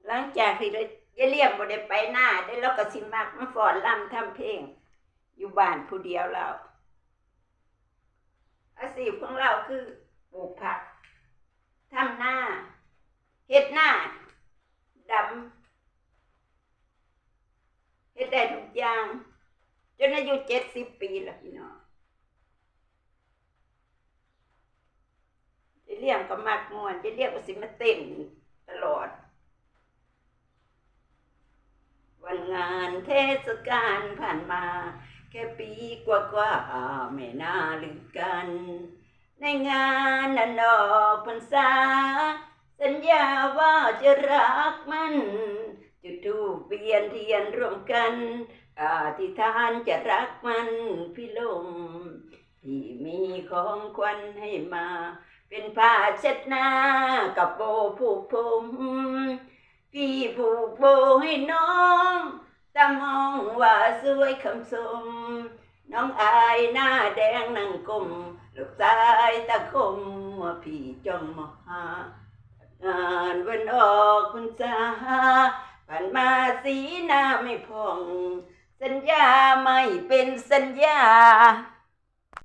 หลังจากที่เรายายเลี่ยมบ่ได้ไปหน้าได้เราก็สิมักมาฟ้อนรำทำเพลงอยู่บ้านผู้เดียวเราอาชีพของเราคือปลูกผักทำหน้าเฮ็ดหน้าดำเฮ็ดได้ทุกอย่างจนอายุ70 ปีแล้วพี่น้องยายเลี่ยมก็มักม่วนยายเลี่ยมก็สิมาเต้นตลอดวันงานเทศกาลผ่านมาแค่ปีกว่าไม่น่าลืมกันในงานนั้นออกพรรษาสัญญาว่าจะรักมันจุดธูปเวียนเทียนร่วมกันอธิษฐานจะรักมันพี่ลมที่มีของขวัญให้มาเป็นผ้าเช็ดหน้ากับโบผูกผมพี่ผูกโบให้น้องตามองว่าสวยคำสมน้องอายหน้าแดงนั่งกลมลูกชายตะคมว่าพี่จอมมางานวันออกพรรษาผ่านมาสีหน้าไม่พองสัญญาไม่เป็นสัญญา